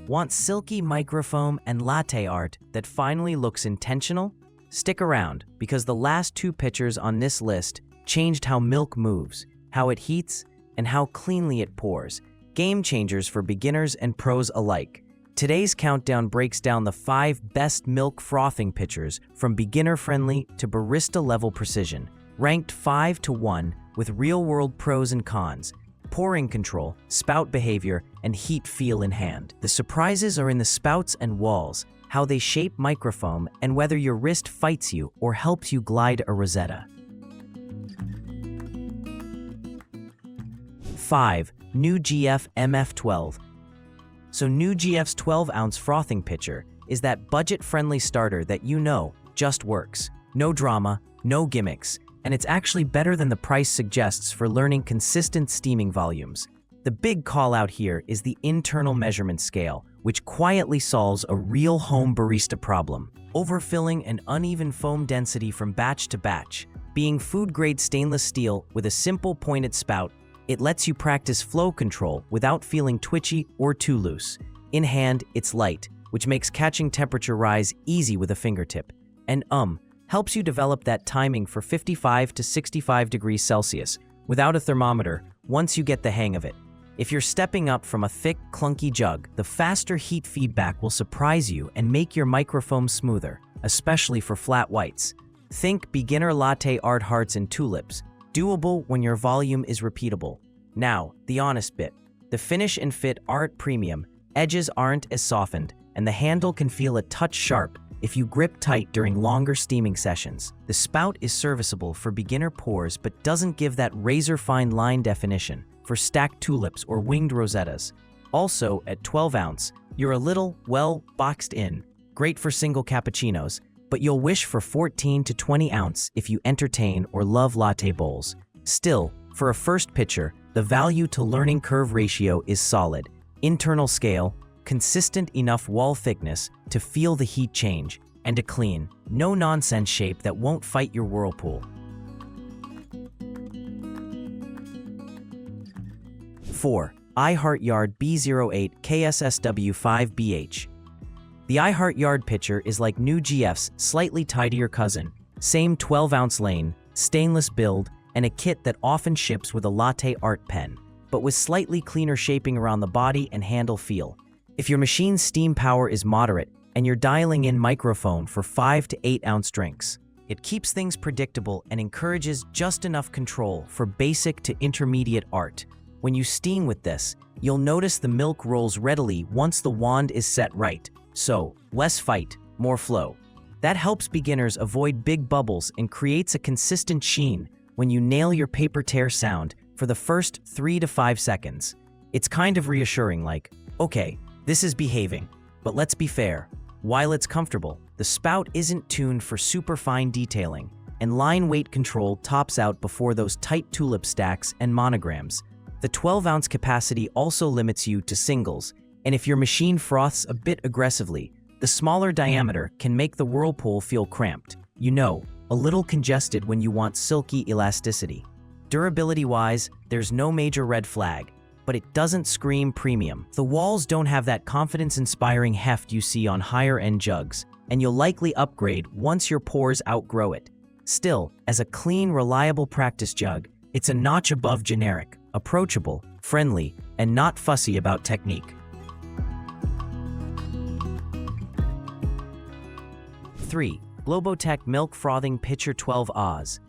Want silky microfoam and latte art that finally looks intentional? Stick around, because the last two pitchers on this list changed how milk moves, how it heats, and how cleanly it pours. Game changers for beginners and pros alike. Today's countdown breaks down the 5 best milk frothing pitchers, from beginner-friendly to barista-level precision, ranked 5 to 1 with real-world pros and cons. Pouring control, spout behavior, and heat feel in hand. The surprises are in the spouts and walls, how they shape microfoam, and whether your wrist fights you or helps you glide a Rosetta. 5. NewGF MF12. So NewGF's 12-ounce frothing pitcher is that budget-friendly starter that you know just works. No drama, no gimmicks, and it's actually better than the price suggests for learning consistent steaming volumes. The big call out here is the internal measurement scale, which quietly solves a real home barista problem. Overfilling and uneven foam density from batch to batch. Being food-grade stainless steel with a simple pointed spout, it lets you practice flow control without feeling twitchy or too loose. In hand, it's light, which makes catching temperature rise easy with a fingertip. And helps you develop that timing for 55 to 65 degrees Celsius without a thermometer once you get the hang of it. If you're stepping up from a thick, clunky jug, the faster heat feedback will surprise you and make your microfoam smoother, especially for flat whites. Think beginner latte art hearts and tulips, doable when your volume is repeatable. Now, the honest bit. The finish and fit aren't premium, edges aren't as softened, and the handle can feel a touch sharp if you grip tight during longer steaming sessions. The spout is serviceable for beginner pours but doesn't give that razor-fine line definition for stacked tulips or winged rosettas. Also, at 12 ounce, you're a little, well, boxed in. Great for single cappuccinos, but you'll wish for 14 to 20 ounce if you entertain or love latte bowls. Still, for a first pitcher, the value to learning curve ratio is solid. Internal scale, consistent enough wall thickness to feel the heat change, and a clean, no-nonsense shape that won't fight your whirlpool. 4. iHeartYard B08 KSSW5BH. The iHeartYard pitcher is like NewGF's slightly tidier cousin. Same 12-ounce lane, stainless build, and a kit that often ships with a latte art pen, but with slightly cleaner shaping around the body and handle feel. If your machine's steam power is moderate and you're dialing in microphone for 5 to 8 ounce drinks, it keeps things predictable and encourages just enough control for basic to intermediate art. When you steam with this, you'll notice the milk rolls readily once the wand is set right. So, less fight, more flow. That helps beginners avoid big bubbles and creates a consistent sheen when you nail your paper tear sound for the first 3 to 5 seconds. It's kind of reassuring, like, okay, this is behaving, but let's be fair. While it's comfortable, the spout isn't tuned for super fine detailing, and line weight control tops out before those tight tulip stacks and monograms. The 12-ounce capacity also limits you to singles, and if your machine froths a bit aggressively, the smaller diameter can make the whirlpool feel cramped. You know, a little congested when you want silky elasticity. Durability-wise, there's no major red flag, but it doesn't scream premium. The walls don't have that confidence-inspiring heft you see on higher-end jugs, and you'll likely upgrade once your pours outgrow it. Still, as a clean, reliable practice jug, it's a notch above generic, approachable, friendly, and not fussy about technique. 3. GLOBOTECH Milk-Frothing-Pitcher-12Oz.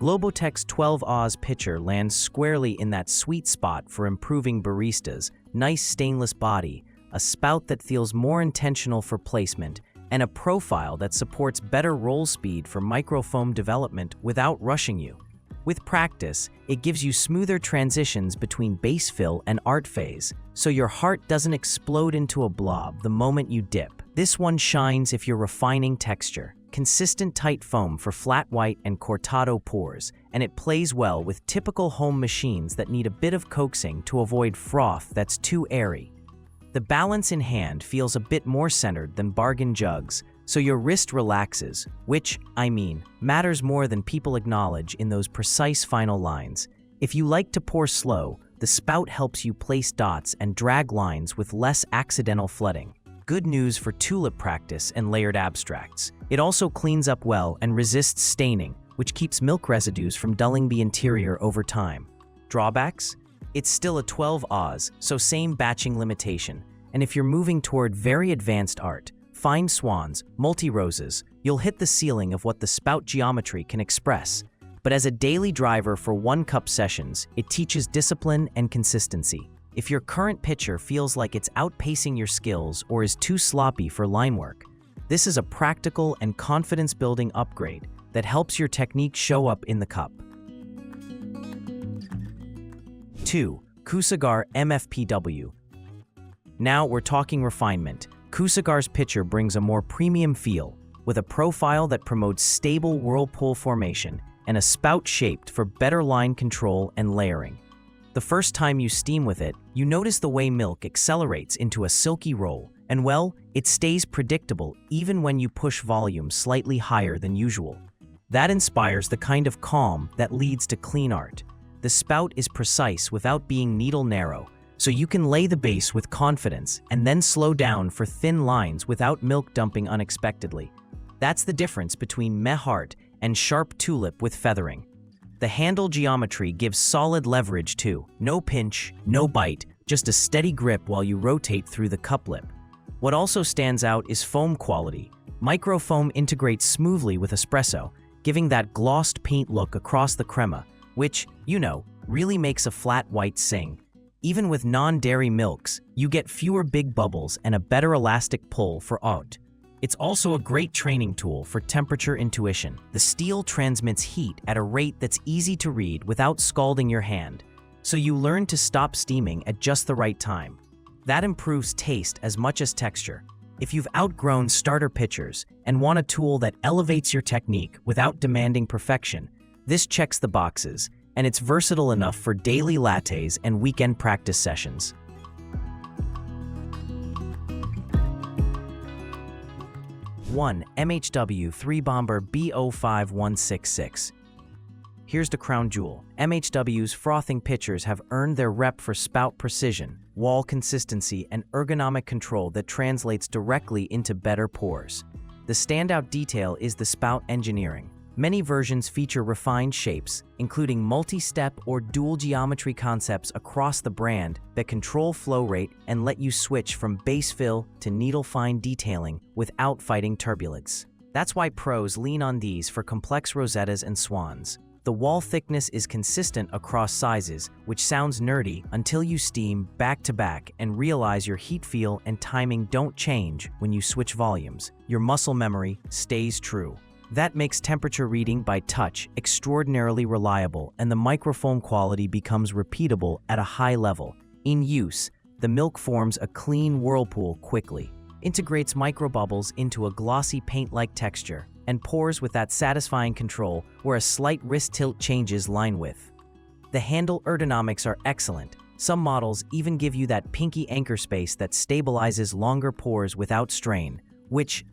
GLOBOTECH's 12Oz pitcher lands squarely in that sweet spot for improving baristas. Nice stainless body, a spout that feels more intentional for placement, and a profile that supports better roll speed for microfoam development without rushing you. With practice, it gives you smoother transitions between base fill and art phase, so your heart doesn't explode into a blob the moment you dip. This one shines if you're refining texture. Consistent tight foam for flat white and cortado pours, and it plays well with typical home machines that need a bit of coaxing to avoid froth that's too airy. The balance in hand feels a bit more centered than bargain jugs, so your wrist relaxes, which, matters more than people acknowledge in those precise final lines. If you like to pour slow, the spout helps you place dots and drag lines with less accidental flooding. Good news for tulip practice and layered abstracts. It also cleans up well and resists staining, which keeps milk residues from dulling the interior over time. Drawbacks? It's still a 12 Oz, so same batching limitation. And if you're moving toward very advanced art, fine swans, multi-roses, you'll hit the ceiling of what the spout geometry can express. But as a daily driver for 1-cup sessions, it teaches discipline and consistency. If your current pitcher feels like it's outpacing your skills or is too sloppy for line work, this is a practical and confidence-building upgrade that helps your technique show up in the cup. 2. Coosigar MFPW. Now we're talking refinement. Coosigar's pitcher brings a more premium feel, with a profile that promotes stable whirlpool formation and a spout shaped for better line control and layering. The first time you steam with it, you notice the way milk accelerates into a silky roll, and well, it stays predictable even when you push volume slightly higher than usual. That inspires the kind of calm that leads to clean art. The spout is precise without being needle narrow, so you can lay the base with confidence and then slow down for thin lines without milk dumping unexpectedly. That's the difference between meh heart and sharp tulip with feathering. The handle geometry gives solid leverage too. No pinch, no bite, just a steady grip while you rotate through the cup lip. What also stands out is foam quality. Microfoam integrates smoothly with espresso, giving that glossed paint look across the crema, which, really makes a flat white sing. Even with non-dairy milks, you get fewer big bubbles and a better elastic pull for out. It's also a great training tool for temperature intuition. The steel transmits heat at a rate that's easy to read without scalding your hand, so you learn to stop steaming at just the right time. That improves taste as much as texture. If you've outgrown starter pitchers and want a tool that elevates your technique without demanding perfection, this checks the boxes, and it's versatile enough for daily lattes and weekend practice sessions. 1. MHW 3-Bomber B05166. Here's the crown jewel. MHW's frothing pitchers have earned their rep for spout precision, wall consistency, and ergonomic control that translates directly into better pours. The standout detail is the spout engineering. Many versions feature refined shapes, including multi-step or dual geometry concepts across the brand that control flow rate and let you switch from base fill to needle-fine detailing without fighting turbulence. That's why pros lean on these for complex rosettas and swans. The wall thickness is consistent across sizes, which sounds nerdy until you steam back-to-back and realize your heat feel and timing don't change when you switch volumes. Your muscle memory stays true. That makes temperature reading by touch extraordinarily reliable, and the microfoam quality becomes repeatable at a high level. In use, the milk forms a clean whirlpool quickly, integrates microbubbles into a glossy paint-like texture, and pours with that satisfying control where a slight wrist tilt changes line width. The handle ergonomics are excellent. Some models even give you that pinky anchor space that stabilizes longer pours without strain, which,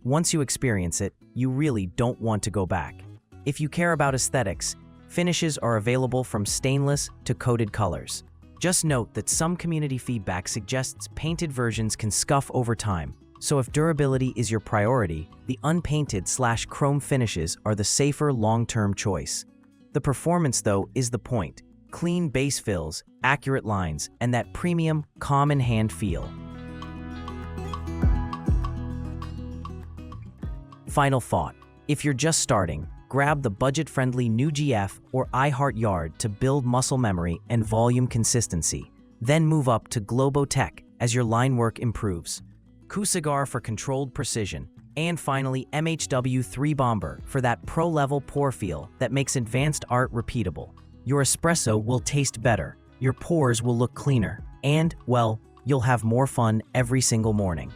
once you experience it, you really don't want to go back. If you care about aesthetics, finishes are available from stainless to coated colors. Just note that some community feedback suggests painted versions can scuff over time, so if durability is your priority, the unpainted/chrome finishes are the safer long-term choice. The performance, though, is the point. Clean base fills, accurate lines, and that premium, calm-in-hand feel. Final thought. If you're just starting, grab the budget-friendly NewGF or iHeartYard to build muscle memory and volume consistency. Then move up to GLOBOTECH as your line work improves. Coosigar for controlled precision. And finally, MHW 3-Bomber for that pro-level pour feel that makes advanced art repeatable. Your espresso will taste better, your pours will look cleaner, and, well, you'll have more fun every single morning.